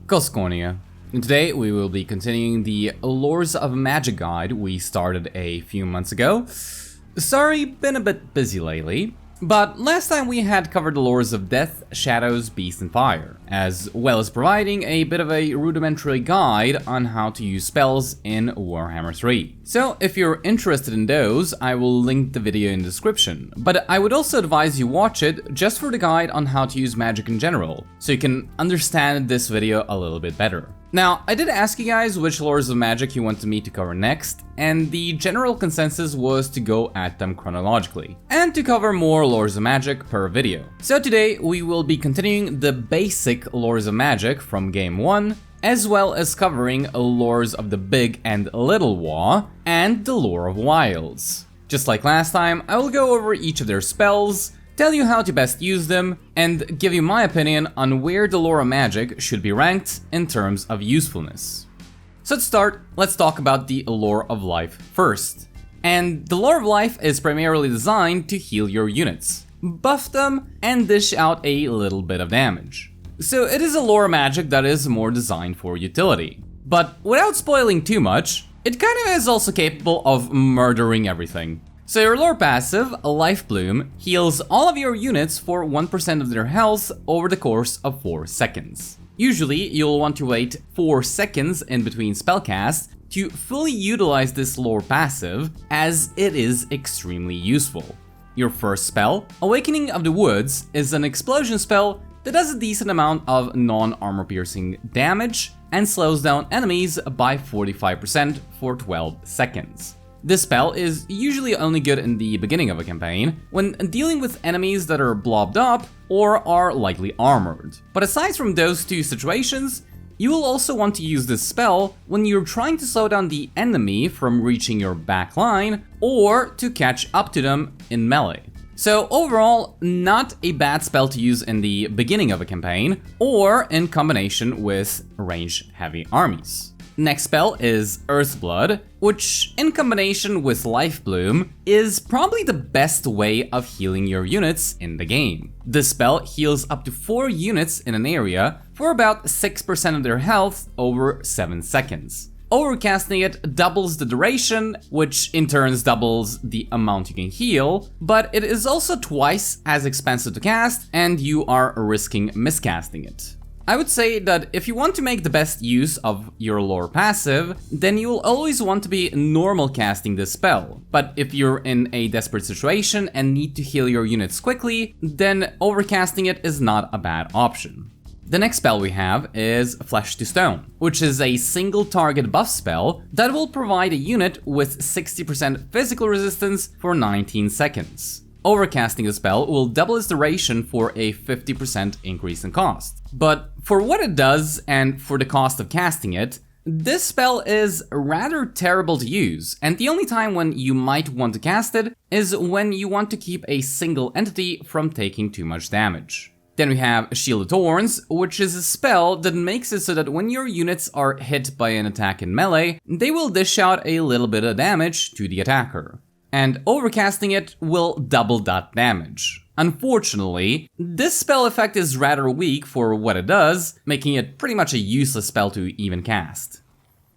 Khorne, and today we will be continuing the Lores of Magic guide we started a few months ago. Sorry, been a bit busy lately, but last time we had covered the lores of Death, Shadows, Beast and Fire, as well as providing a bit of a rudimentary guide on how to use spells in Warhammer 3. So if you're interested in those, I will link the video in the description, but I would also advise you watch it just for the guide on how to use magic in general, so you can understand this video a little bit better. Now, I did ask you guys which lores of magic you wanted me to cover next, and the general consensus was to go at them chronologically, and to cover more lores of magic per video. So today we will be continuing the basic lores of magic from game 1, as well as covering lores of the Big and Little WAAAGH, and the lore of wilds. Just like last time, I will go over each of their spells, tell you how to best use them, and give you my opinion on where the lore of magic should be ranked in terms of usefulness. So to start, let's talk about the lore of life first. And the lore of life is primarily designed to heal your units, buff them, and dish out a little bit of damage. So it is a lore of magic that is more designed for utility. But without spoiling too much, it kind of is also capable of murdering everything. So your lore passive, Life Bloom, heals all of your units for 1% of their health over the course of 4 seconds. Usually, you'll want to wait 4 seconds in between spellcasts to fully utilize this lore passive, as it is extremely useful. Your first spell, Awakening of the Woods, is an explosion spell that does a decent amount of non-armor piercing damage and slows down enemies by 45% for 12 seconds. This spell is usually only good in the beginning of a campaign, when dealing with enemies that are blobbed up or are lightly armored. But aside from those two situations, you will also want to use this spell when you're trying to slow down the enemy from reaching your back line or to catch up to them in melee. So overall, not a bad spell to use in the beginning of a campaign or in combination with range-heavy armies. Next spell is Earthblood, which in combination with Life Bloom is probably the best way of healing your units in the game. This spell heals up to 4 units in an area for about 6% of their health over 7 seconds. Overcasting it doubles the duration, which in turn doubles the amount you can heal, but it is also twice as expensive to cast and you are risking miscasting it. I would say that if you want to make the best use of your lore passive, then you will always want to be normal casting this spell. But if you're in a desperate situation and need to heal your units quickly, then overcasting it is not a bad option. The next spell we have is Flesh to Stone, which is a single target buff spell that will provide a unit with 60% physical resistance for 19 seconds. Overcasting the spell will double its duration for a 50% increase in cost. But for what it does and for the cost of casting it, this spell is rather terrible to use, and the only time when you might want to cast it is when you want to keep a single entity from taking too much damage. Then we have Shield of Thorns, which is a spell that makes it so that when your units are hit by an attack in melee, they will dish out a little bit of damage to the attacker. And overcasting it will double that damage. Unfortunately, this spell effect is rather weak for what it does, making it pretty much a useless spell to even cast.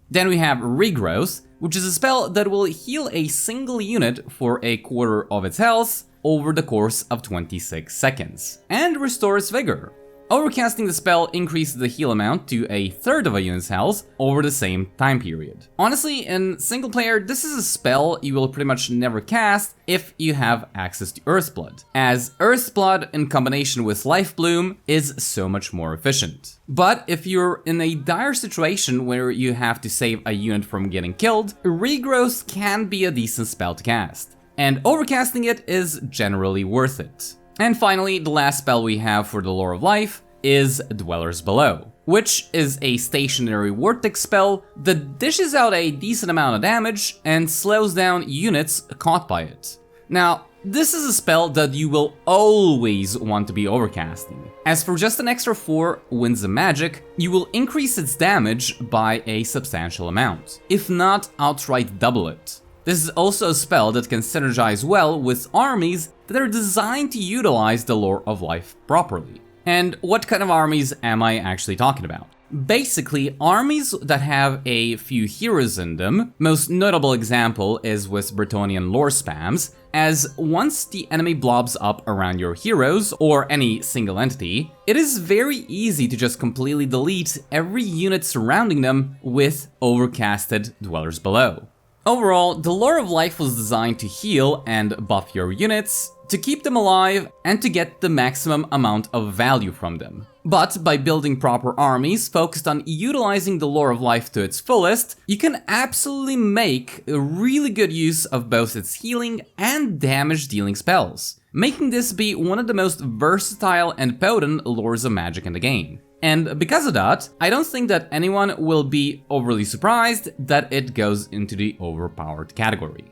Then we have Regrowth, which is a spell that will heal a single unit for a quarter of its health over the course of 26 seconds, and restores vigor. Overcasting the spell increases the heal amount to a third of a unit's health over the same time period. Honestly, in single player, this is a spell you will pretty much never cast if you have access to Earthblood, as Earthblood in combination with Life Bloom is so much more efficient. But if you're in a dire situation where you have to save a unit from getting killed, Regrowth can be a decent spell to cast, and overcasting it is generally worth it. And finally, the last spell we have for the lore of life is Dwellers Below, which is a stationary vortex spell that dishes out a decent amount of damage and slows down units caught by it. Now, this is a spell that you will always want to be overcasting, as for just an extra 4 winds of magic, you will increase its damage by a substantial amount, if not outright double it. This is also a spell that can synergize well with armies that are designed to utilize the lore of life properly. And what kind of armies am I actually talking about? Basically, armies that have a few heroes in them, most notable example is with Bretonnian lore spams, as once the enemy blobs up around your heroes, or any single entity, it is very easy to just completely delete every unit surrounding them with overcasted Dwellers Below. Overall, the Lore of Life was designed to heal and buff your units, to keep them alive, and to get the maximum amount of value from them. But by building proper armies focused on utilizing the Lore of Life to its fullest, you can absolutely make a really good use of both its healing and damage dealing spells, making this be one of the most versatile and potent Lores of Magic in the game. And because of that, I don't think that anyone will be overly surprised that it goes into the overpowered category.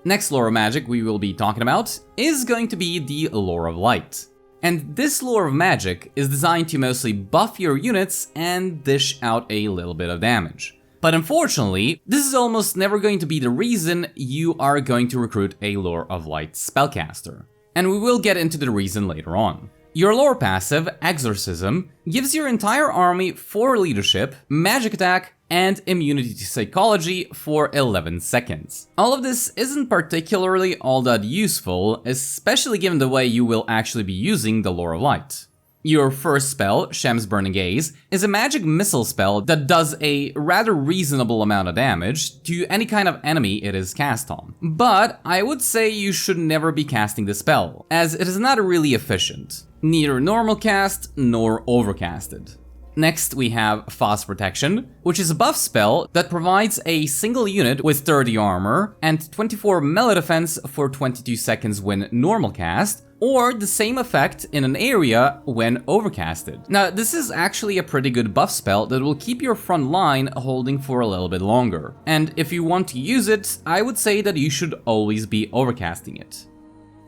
Next Lore of Magic we will be talking about is going to be the Lore of Light. And this Lore of Magic is designed to mostly buff your units and dish out a little bit of damage. But unfortunately, this is almost never going to be the reason you are going to recruit a Lore of Light spellcaster. And we will get into the reason later on. Your lore passive, Exorcism, gives your entire army 4 leadership, magic attack, and immunity to psychology for 11 seconds. All of this isn't particularly all that useful, especially given the way you will actually be using the Lore of Light. Your first spell, Shem's Burning Gaze, is a magic missile spell that does a rather reasonable amount of damage to any kind of enemy it is cast on. But I would say you should never be casting this spell, as it is not really efficient. Neither normal cast nor overcasted. Next we have Fast Protection, which is a buff spell that provides a single unit with 30 armor and 24 melee defense for 22 seconds when normal cast, or the same effect in an area when overcasted. Now, this is actually a pretty good buff spell that will keep your front line holding for a little bit longer. And if you want to use it, I would say that you should always be overcasting it.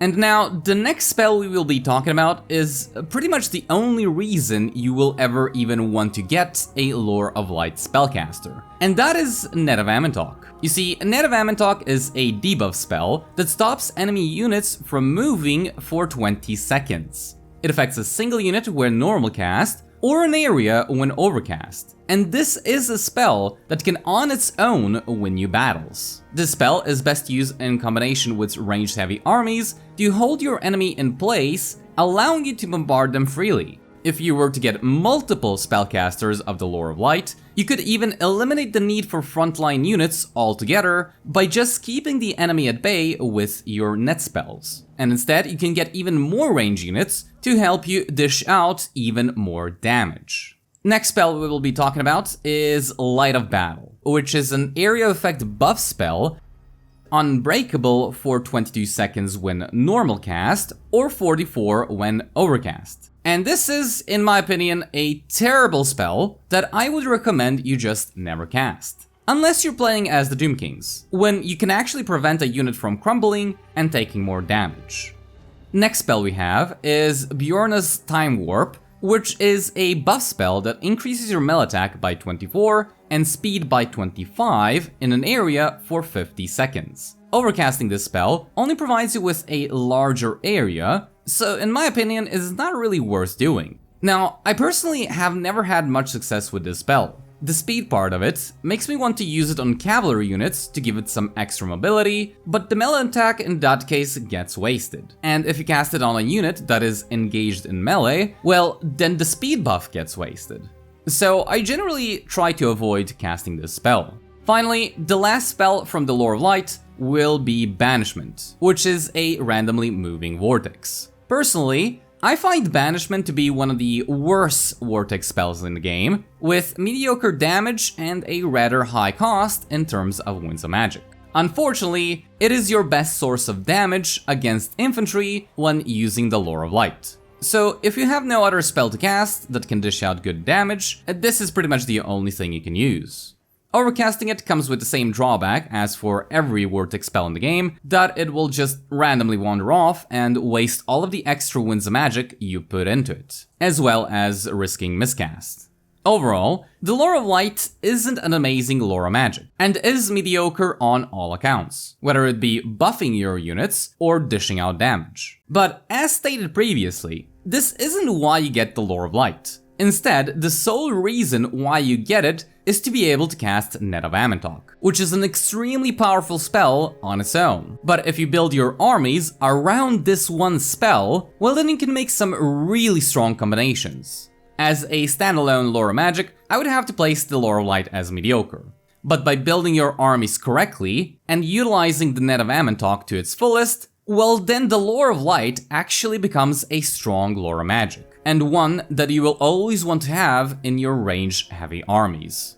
And now, the next spell we will be talking about is pretty much the only reason you will ever even want to get a Lore of Light spellcaster. And that is Net of Amantok. You see, Net of Amantok is a debuff spell that stops enemy units from moving for 20 seconds. It affects a single unit when normal cast, or an area when overcast. And this is a spell that can on its own win you battles. This spell is best used in combination with ranged heavy armies to hold your enemy in place, allowing you to bombard them freely. If you were to get multiple spellcasters of the Lore of Light, you could even eliminate the need for frontline units altogether by just keeping the enemy at bay with your net spells. And instead, you can get even more range units to help you dish out even more damage. Next spell we will be talking about is Light of Battle, which is an area effect buff spell, unbreakable for 22 seconds when normal cast, or 44 when overcast. And this is, in my opinion, a terrible spell that I would recommend you just never cast. Unless you're playing as the Doom Kings, when you can actually prevent a unit from crumbling and taking more damage. Next spell we have is Bjorna's Time Warp, which is a buff spell that increases your melee attack by 24 and speed by 25 in an area for 50 seconds. Overcasting this spell only provides you with a larger area, so in my opinion it is not really worth doing. Now, I personally have never had much success with this spell. The speed part of it makes me want to use it on cavalry units to give it some extra mobility, but the melee attack in that case gets wasted. And if you cast it on a unit that is engaged in melee, well, then the speed buff gets wasted. So I generally try to avoid casting this spell. Finally, the last spell from the Lore of Light will be Banishment, which is a randomly moving vortex. Personally, I find Banishment to be one of the worst vortex spells in the game, with mediocre damage and a rather high cost in terms of Winds of Magic. Unfortunately, it is your best source of damage against infantry when using the Lore of Light. So if you have no other spell to cast that can dish out good damage, this is pretty much the only thing you can use. Overcasting it comes with the same drawback as for every vortex spell in the game, that it will just randomly wander off and waste all of the extra Winds of Magic you put into it, as well as risking miscast. Overall, the Lore of Light isn't an amazing Lore of Magic, and is mediocre on all accounts, whether it be buffing your units or dishing out damage. But as stated previously, this isn't why you get the Lore of Light. Instead, the sole reason why you get it is to be able to cast Net of Ammontok, which is an extremely powerful spell on its own. But if you build your armies around this one spell, well then you can make some really strong combinations. As a standalone Lore of Magic, I would have to place the Lore of Light as mediocre. But by building your armies correctly and utilizing the Net of Ammontok to its fullest, well then the Lore of Light actually becomes a strong Lore of Magic, and one that you will always want to have in your range-heavy armies.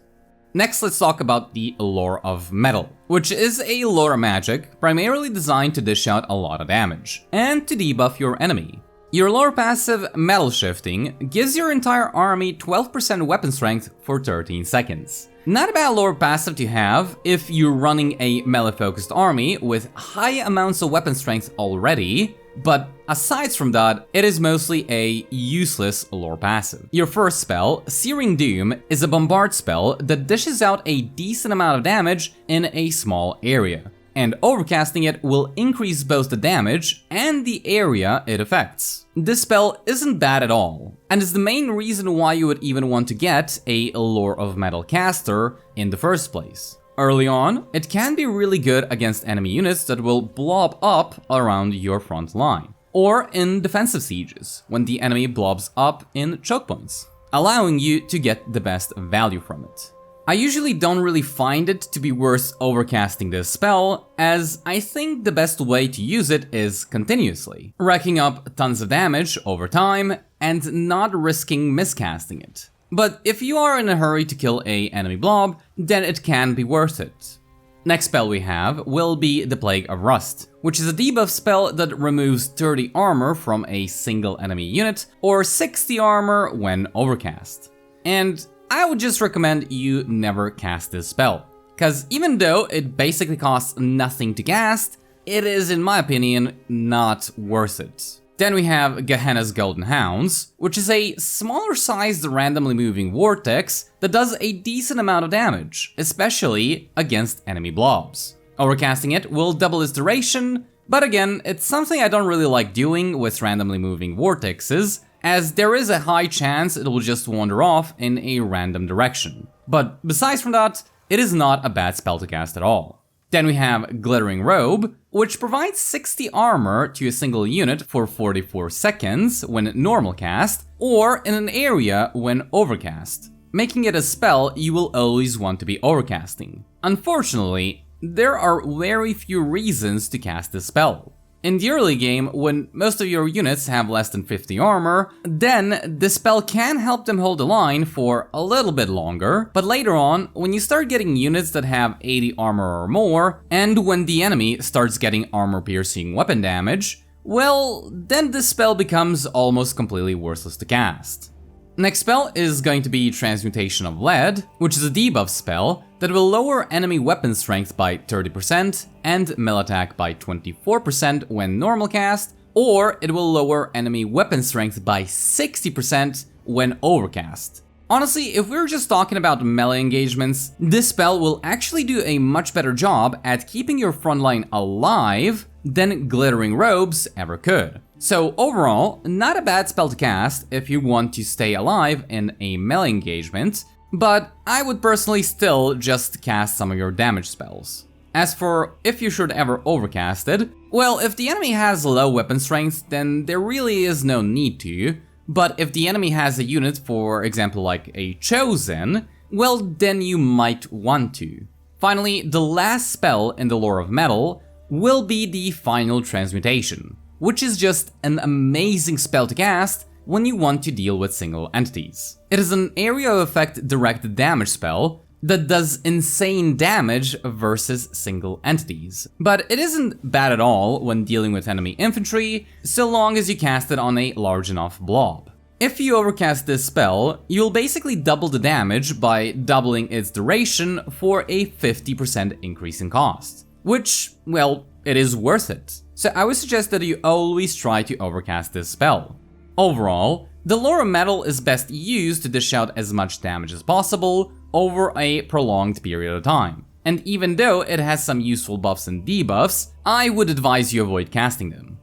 Next, let's talk about the Lore of Metal, which is a Lore of Magic primarily designed to dish out a lot of damage, and to debuff your enemy. Your lore passive, Metal Shifting, gives your entire army 12% weapon strength for 13 seconds. Not a bad lore passive to have if you're running a melee-focused army with high amounts of weapon strength already, but aside from that, it is mostly a useless lore passive. Your first spell, Searing Doom, is a bombard spell that dishes out a decent amount of damage in a small area, and overcasting it will increase both the damage and the area it affects. This spell isn't bad at all, and is the main reason why you would even want to get a Lore of Metal caster in the first place. Early on, it can be really good against enemy units that will blob up around your front line, or in defensive sieges, when the enemy blobs up in choke points, allowing you to get the best value from it. I usually don't really find it to be worth overcasting this spell, as I think the best way to use it is continuously, racking up tons of damage over time and not risking miscasting it. But if you are in a hurry to kill an enemy blob, then it can be worth it. Next spell we have will be the Plague of Rust, which is a debuff spell that removes 30 armor from a single enemy unit, or 60 armor when overcast. And I would just recommend you never cast this spell, cause even though it basically costs nothing to cast, it is, in my opinion, not worth it. Then we have Gehenna's Golden Hounds, which is a smaller sized randomly moving vortex that does a decent amount of damage, especially against enemy blobs. Overcasting it will double its duration, but again, it's something I don't really like doing with randomly moving vortexes, as there is a high chance it will just wander off in a random direction. But besides from that, it is not a bad spell to cast at all. Then we have Glittering Robe, which provides 60 armor to a single unit for 44 seconds when normal cast, or in an area when overcast, making it a spell you will always want to be overcasting. Unfortunately, there are very few reasons to cast this spell. In the early game, when most of your units have less than 50 armor, then the spell can help them hold the line for a little bit longer, but later on, when you start getting units that have 80 armor or more, and when the enemy starts getting armor-piercing weapon damage, well, then this spell becomes almost completely worthless to cast. Next spell is going to be Transmutation of Lead, which is a debuff spell that will lower enemy weapon strength by 30% and melee attack by 24% when normal cast, or it will lower enemy weapon strength by 60% when overcast. Honestly, if we're just talking about melee engagements, this spell will actually do a much better job at keeping your frontline alive than Glittering Robes ever could. So overall, not a bad spell to cast if you want to stay alive in a melee engagement, but I would personally still just cast some of your damage spells. As for if you should ever overcast it, well, if the enemy has low weapon strength, then there really is no need to, but if the enemy has a unit, for example like a Chosen, well then you might want to. Finally, the last spell in the Lore of Metal will be the Final Transmutation, which is just an amazing spell to cast when you want to deal with single entities. It is an area of effect direct damage spell that does insane damage versus single entities. But it isn't bad at all when dealing with enemy infantry, so long as you cast it on a large enough blob. If you overcast this spell, you'll basically double the damage by doubling its duration for a 50% increase in cost. Which, well, it is worth it. So I would suggest that you always try to overcast this spell. Overall, the Lore of Metal is best used to dish out as much damage as possible over a prolonged period of time. And even though it has some useful buffs and debuffs, I would advise you avoid casting them.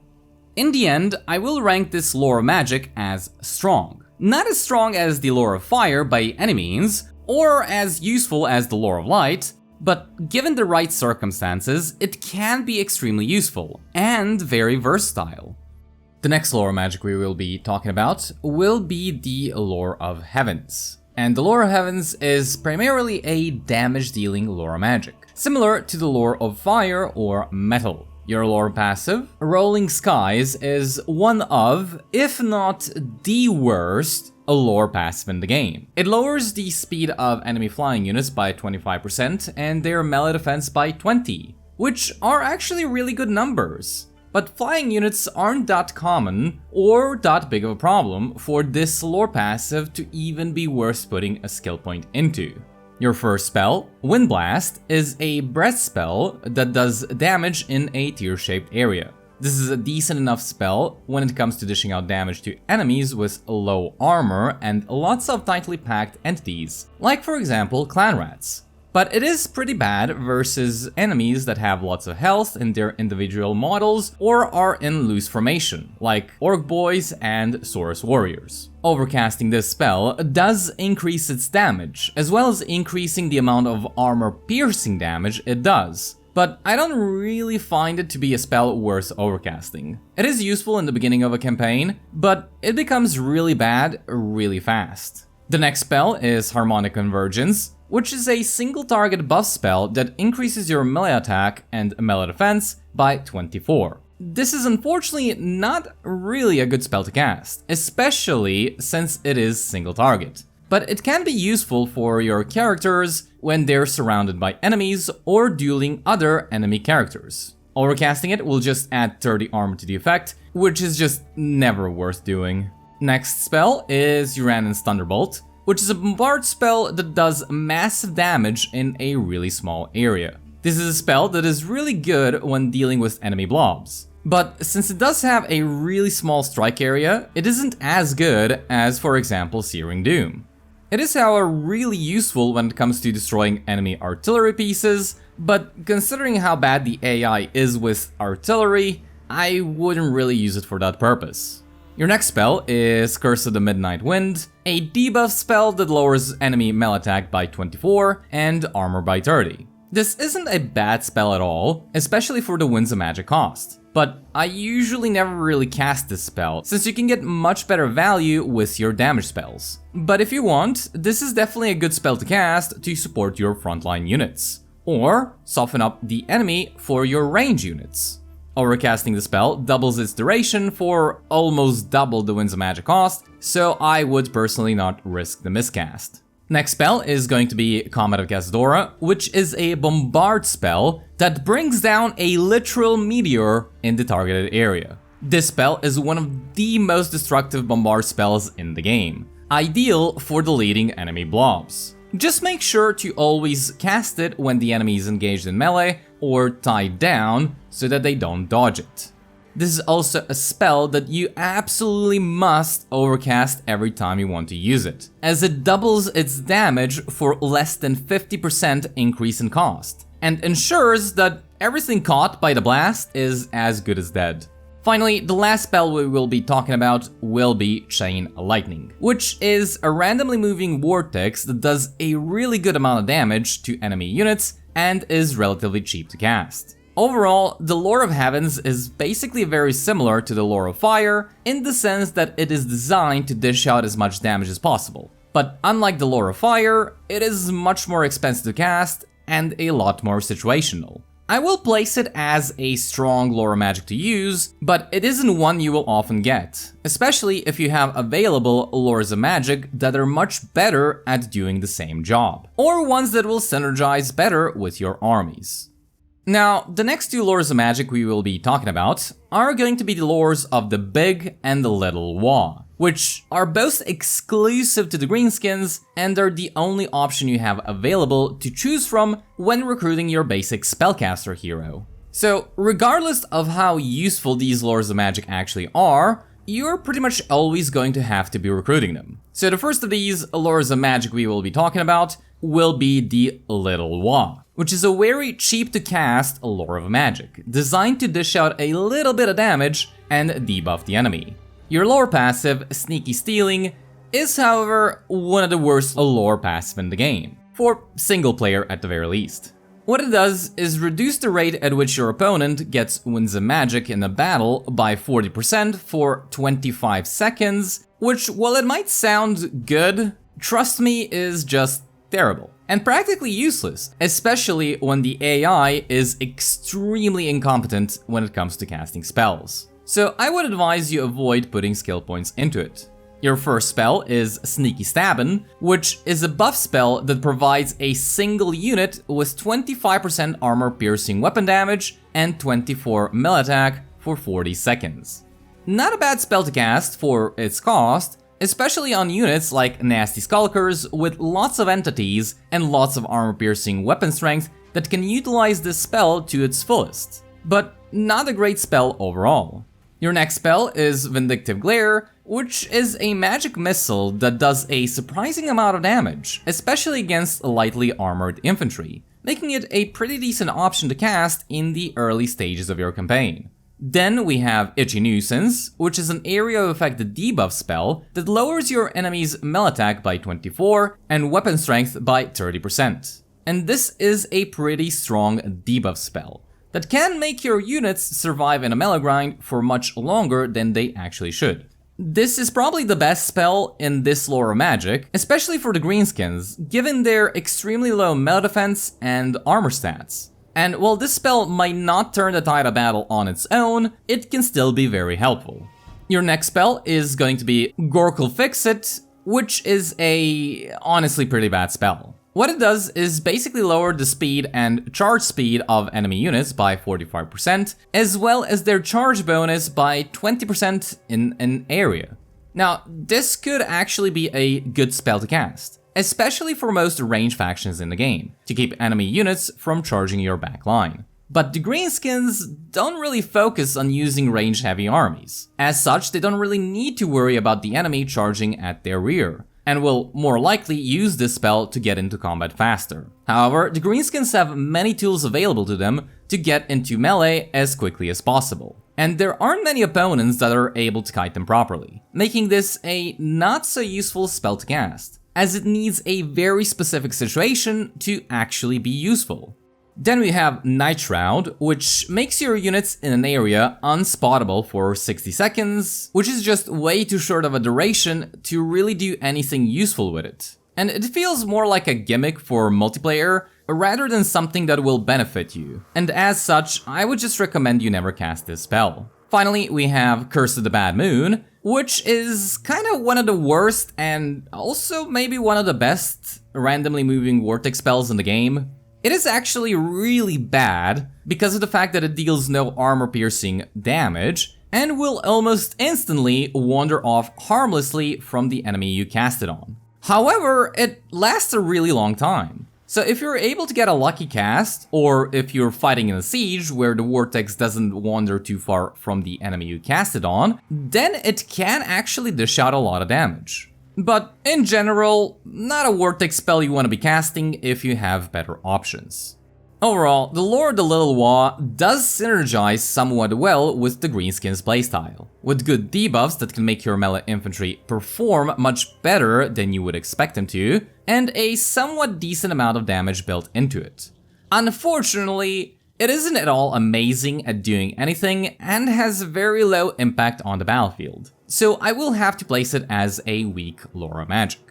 In the end, I will rank this Lore of Magic as strong. Not as strong as the Lore of Fire by any means, or as useful as the Lore of Light, but given the right circumstances, it can be extremely useful and very versatile. The next lore magic we will be talking about will be the Lore of Heavens. And the Lore of Heavens is primarily a damage-dealing lore magic, similar to the Lore of Fire or Metal. Your lore passive, Rolling Skies, is one of, if not the worst, a lore passive in the game. It lowers the speed of enemy flying units by 25% and their melee defense by 20%, which are actually really good numbers. But flying units aren't that common or that big of a problem for this lore passive to even be worth putting a skill point into. Your first spell, Wind Blast, is a breath spell that does damage in a tear-shaped area. This is a decent enough spell when it comes to dishing out damage to enemies with low armor and lots of tightly packed entities, like for example clan rats. But it is pretty bad versus enemies that have lots of health in their individual models or are in loose formation, like Orc Boys and Saurus Warriors. Overcasting this spell does increase its damage, as well as increasing the amount of armor-piercing damage it does. But I don't really find it to be a spell worth overcasting. It is useful in the beginning of a campaign, but it becomes really bad really fast. The next spell is Harmonic Convergence, which is a single target buff spell that increases your melee attack and melee defense by 24. This is unfortunately not really a good spell to cast, especially since it is single target. But it can be useful for your characters when they're surrounded by enemies or dueling other enemy characters. Overcasting it will just add 30 armor to the effect, which is just never worth doing. Next spell is Uranus Thunderbolt, which is a bombard spell that does massive damage in a really small area. This is a spell that is really good when dealing with enemy blobs. But since it does have a really small strike area, it isn't as good as, for example, Searing Doom. It is, however, really useful when it comes to destroying enemy artillery pieces, but considering how bad the AI is with artillery, I wouldn't really use it for that purpose. Your next spell is Curse of the Midnight Wind, a debuff spell that lowers enemy melee attack by 24 and armor by 30. This isn't a bad spell at all, especially for the Winds of Magic cost. But I usually never really cast this spell, since you can get much better value with your damage spells. But if you want, this is definitely a good spell to cast to support your frontline units, or soften up the enemy for your range units. Overcasting the spell doubles its duration for almost double the Winds of Magic cost, so I would personally not risk the miscast. Next spell is going to be Comet of Kasdora, which is a bombard spell that brings down a literal meteor in the targeted area. This spell is one of the most destructive bombard spells in the game, ideal for deleting enemy blobs. Just make sure to always cast it when the enemy is engaged in melee or tied down so that they don't dodge it. This is also a spell that you absolutely must overcast every time you want to use it, as it doubles its damage for less than 50% increase in cost, and ensures that everything caught by the blast is as good as dead. Finally, the last spell we will be talking about will be Chain Lightning, which is a randomly moving vortex that does a really good amount of damage to enemy units and is relatively cheap to cast. Overall, the Lore of Heavens is basically very similar to the Lore of Fire in the sense that it is designed to dish out as much damage as possible. But unlike the Lore of Fire, it is much more expensive to cast and a lot more situational. I will place it as a strong lore magic to use, but it isn't one you will often get, especially if you have available lores of magic that are much better at doing the same job, or ones that will synergize better with your armies. Now, the next two lores of magic we will be talking about are going to be the lores of the Big and the Little WAAAGH, which are both exclusive to the Greenskins and are the only option you have available to choose from when recruiting your basic spellcaster hero. So, regardless of how useful these lores of magic actually are, you're pretty much always going to have to be recruiting them. So the first of these lores of magic we will be talking about will be the Little WAAAGH, which is a very cheap to cast lore of magic, designed to dish out a little bit of damage and debuff the enemy. Your lore passive, Sneaky Stealing, is however one of the worst lore passive in the game, for single player at the very least. What it does is reduce the rate at which your opponent gets wounds of magic in a battle by 40% for 25 seconds, which, while it might sound good, trust me, is just terrible. And practically useless, especially when the AI is extremely incompetent when it comes to casting spells. So I would advise you avoid putting skill points into it. Your first spell is Sneaky Stabbin', which is a buff spell that provides a single unit with 25% armor piercing weapon damage and 24 melee attack for 40 seconds. Not a bad spell to cast for its cost, especially on units like Nasty Skulkers with lots of entities and lots of armor piercing weapon strength that can utilize this spell to its fullest. But not a great spell overall. Your next spell is Vindictive Glare, which is a magic missile that does a surprising amount of damage, especially against lightly armored infantry, making it a pretty decent option to cast in the early stages of your campaign. Then we have Itchy Nuisance, which is an area of effect debuff spell that lowers your enemy's melee attack by 24 and weapon strength by 30%. And this is a pretty strong debuff spell that can make your units survive in a melee grind for much longer than they actually should. This is probably the best spell in this lore of magic, especially for the greenskins, given their extremely low melee defense and armor stats. And while this spell might not turn the tide of battle on its own, it can still be very helpful. Your next spell is going to be Gorkle Fix-It, which is a honestly pretty bad spell. What it does is basically lower the speed and charge speed of enemy units by 45%, as well as their charge bonus by 20% in an area. Now, this could actually be a good spell to cast, especially for most range factions in the game, to keep enemy units from charging your back line. But the greenskins don't really focus on using range-heavy armies. As such, they don't really need to worry about the enemy charging at their rear, and will more likely use this spell to get into combat faster. However, the greenskins have many tools available to them to get into melee as quickly as possible. And there aren't many opponents that are able to kite them properly, making this a not so useful spell to cast, as it needs a very specific situation to actually be useful. Then we have Night Shroud, which makes your units in an area unspottable for 60 seconds, which is just way too short of a duration to really do anything useful with it. And it feels more like a gimmick for multiplayer rather than something that will benefit you. And as such, I would just recommend you never cast this spell. Finally, we have Curse of the Bad Moon, which is kind of one of the worst and also maybe one of the best randomly moving vortex spells in the game. It is actually really bad because of the fact that it deals no armor-piercing damage and will almost instantly wander off harmlessly from the enemy you cast it on. However, it lasts a really long time. So if you're able to get a lucky cast, or if you're fighting in a siege where the vortex doesn't wander too far from the enemy you cast it on, then it can actually dish out a lot of damage. But in general, not a vortex spell you want to be casting if you have better options. Overall, the lore of the Little WAAAGH does synergize somewhat well with the greenskins playstyle, with good debuffs that can make your melee infantry perform much better than you would expect them to, and a somewhat decent amount of damage built into it. Unfortunately, it isn't at all amazing at doing anything and has very low impact on the battlefield, so I will have to place it as a weak lore of magic.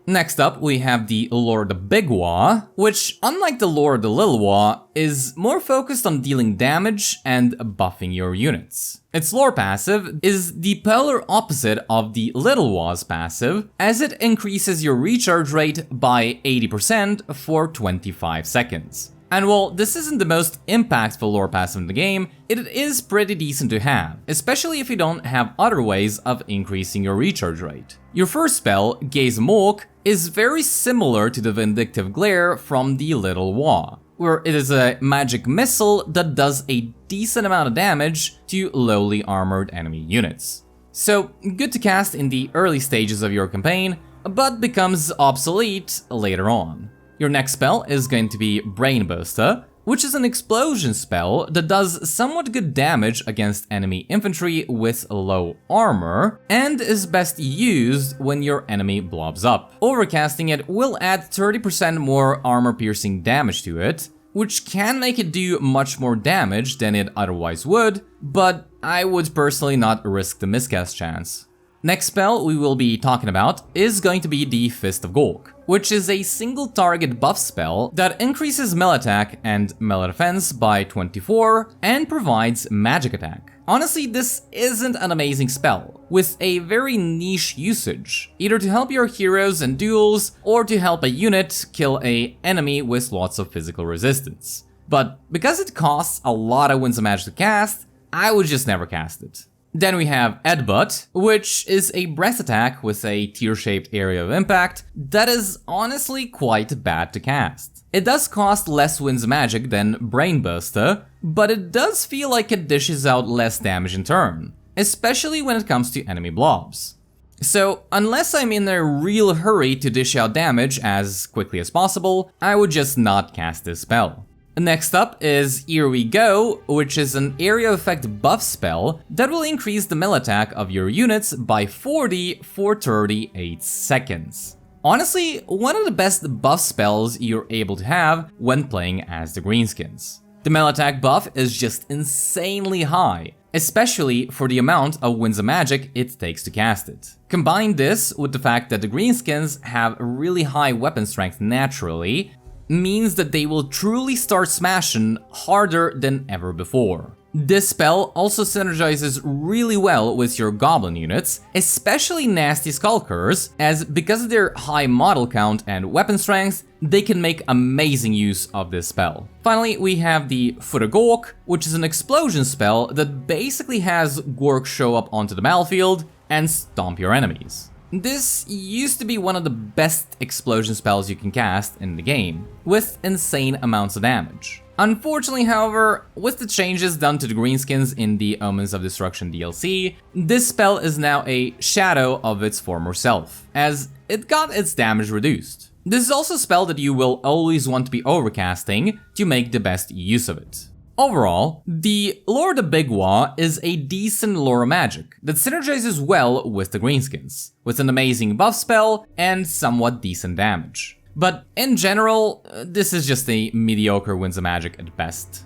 Next up, we have the lore of the Big WAAAGH, which, unlike the lore of the Little WAAAGH, is more focused on dealing damage and buffing your units. Its lore passive is the polar opposite of the Little WAAAGH's passive, as it increases your recharge rate by 80% for 25 seconds. And while this isn't the most impactful lore passive in the game, it is pretty decent to have, especially if you don't have other ways of increasing your recharge rate. Your first spell, Gaze Mook, is very similar to the Vindictive Glare from the Little WAAAGH, where it is a magic missile that does a decent amount of damage to lowly armored enemy units. So good to cast in the early stages of your campaign, but becomes obsolete later on. Your next spell is going to be Brainbuster, which is an explosion spell that does somewhat good damage against enemy infantry with low armor, and is best used when your enemy blobs up. Overcasting it will add 30% more armor-piercing damage to it, which can make it do much more damage than it otherwise would, but I would personally not risk the miscast chance. Next spell we will be talking about is going to be the Fist of Golg, which is a single target buff spell that increases melee attack and melee defense by 24 and provides magic attack. Honestly, this isn't an amazing spell, with a very niche usage, either to help your heroes in duels or to help a unit kill an enemy with lots of physical resistance. But because it costs a lot of Winds of Magic to cast, I would just never cast it. Then we have Headbutt, which is a breath attack with a tear-shaped area of impact that is honestly quite bad to cast. It does cost less Winds of Magic than Brainbuster, but it does feel like it dishes out less damage in turn, especially when it comes to enemy blobs. So unless I'm in a real hurry to dish out damage as quickly as possible, I would just not cast this spell. Next up is Here We Go, which is an area effect buff spell that will increase the melee attack of your units by 40 for 38 seconds. Honestly, one of the best buff spells you're able to have when playing as the Greenskins. The melee attack buff is just insanely high, especially for the amount of Winds of Magic it takes to cast it. Combine this with the fact that the Greenskins have really high weapon strength naturally, means that they will truly start smashing harder than ever before. This spell also synergizes really well with your goblin units, especially Nasty Skulkers, as because of their high model count and weapon strength, they can make amazing use of this spell. Finally, we have the Foot of Golg, which is an explosion spell that basically has Gork show up onto the battlefield and stomp your enemies. This used to be one of the best explosion spells you can cast in the game, with insane amounts of damage. Unfortunately, however, with the changes done to the Greenskins in the Omens of Destruction DLC, this spell is now a shadow of its former self, as it got its damage reduced. This is also a spell that you will always want to be overcasting to make the best use of it. Overall, the Lord of Big Waaagh is a decent lore magic that synergizes well with the Greenskins, with an amazing buff spell and somewhat decent damage. But in general, this is just a mediocre Winds of Magic at best.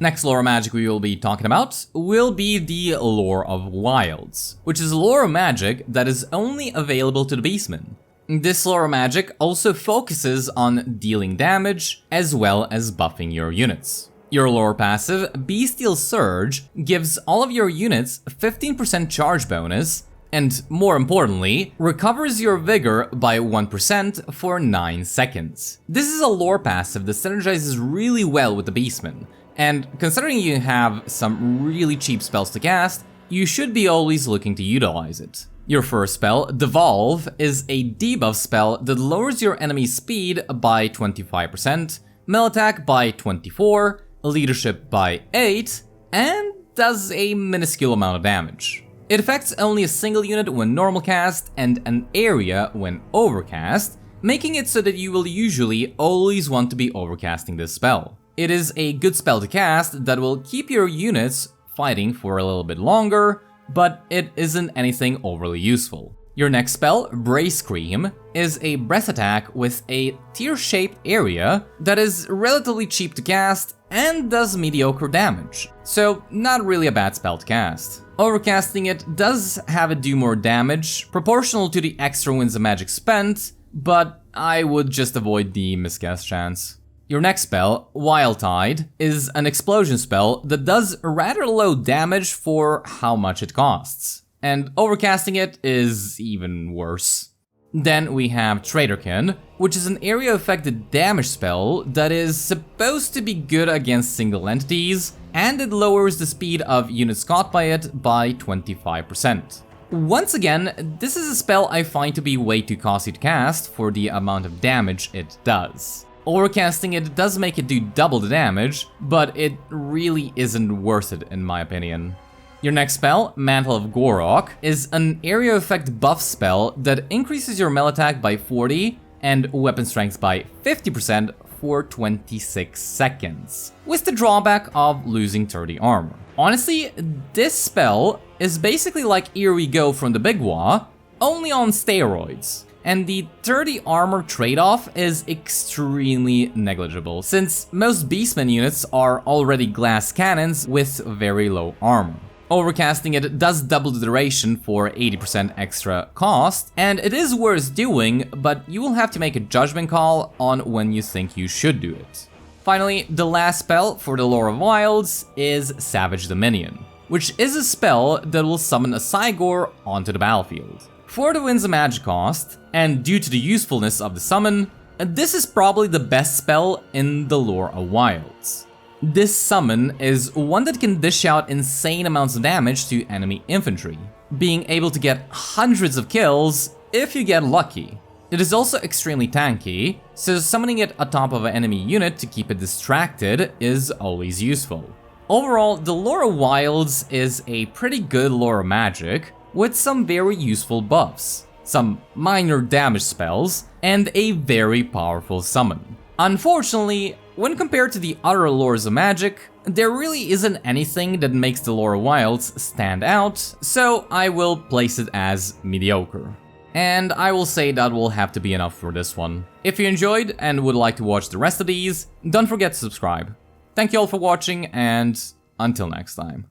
Next lore magic we will be talking about will be the Lore of Wilds, which is a lore magic that is only available to the Beastmen. This lore magic also focuses on dealing damage as well as buffing your units. Your lore passive, Bestial Surge, gives all of your units 15% charge bonus, and more importantly, recovers your vigor by 1% for 9 seconds. This is a lore passive that synergizes really well with the Beastmen, and considering you have some really cheap spells to cast, you should be always looking to utilize it. Your first spell, Devolve, is a debuff spell that lowers your enemy's speed by 25%, melee attack by 24%, leadership by 8, and does a minuscule amount of damage. It affects only a single unit when normal cast and an area when overcast, making it so that you will usually always want to be overcasting this spell. It is a good spell to cast that will keep your units fighting for a little bit longer, but it isn't anything overly useful. Your next spell, Brace Scream, is a breath attack with a tear-shaped area that is relatively cheap to cast and does mediocre damage, so not really a bad spell to cast. Overcasting it does have it do more damage, proportional to the extra Winds of Magic spent, but I would just avoid the miscast chance. Your next spell, Wild Tide, is an explosion spell that does rather low damage for how much it costs, and overcasting it is even worse. Then we have Traitorkin, which is an area affected damage spell that is supposed to be good against single entities, and it lowers the speed of units caught by it by 25%. Once again, this is a spell I find to be way too costly to cast for the amount of damage it does. Overcasting it does make it do double the damage, but it really isn't worth it in my opinion. Your next spell, Mantle of Gorok, is an area effect buff spell that increases your melee attack by 40 and weapon strength by 50% for 26 seconds, with the drawback of losing 30 armor. Honestly, this spell is basically like Here We Go from the Big WAAAAGH, only on steroids. And the 30 armor trade-off is extremely negligible, since most Beastman units are already glass cannons with very low armor. Overcasting it does double the duration for 80% extra cost, and it is worth doing, but you will have to make a judgment call on when you think you should do it. Finally, the last spell for the Lore of Wilds is Savage Dominion, which is a spell that will summon a Cygor onto the battlefield. 4 to win's a magic cost, and due to the usefulness of the summon, this is probably the best spell in the Lore of Wilds. This summon is one that can dish out insane amounts of damage to enemy infantry, being able to get hundreds of kills if you get lucky. It is also extremely tanky, so summoning it atop of an enemy unit to keep it distracted is always useful. Overall, the Lore of Wilds is a pretty good lore of magic, with some very useful buffs, some minor damage spells, and a very powerful summon. Unfortunately, when compared to the other lores of magic, there really isn't anything that makes the Lore of Wilds stand out, so I will place it as mediocre. And I will say that will have to be enough for this one. If you enjoyed and would like to watch the rest of these, don't forget to subscribe. Thank you all for watching, and until next time.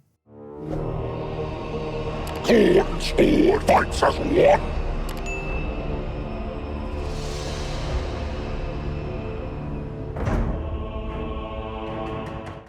Khorne's horde fights as one.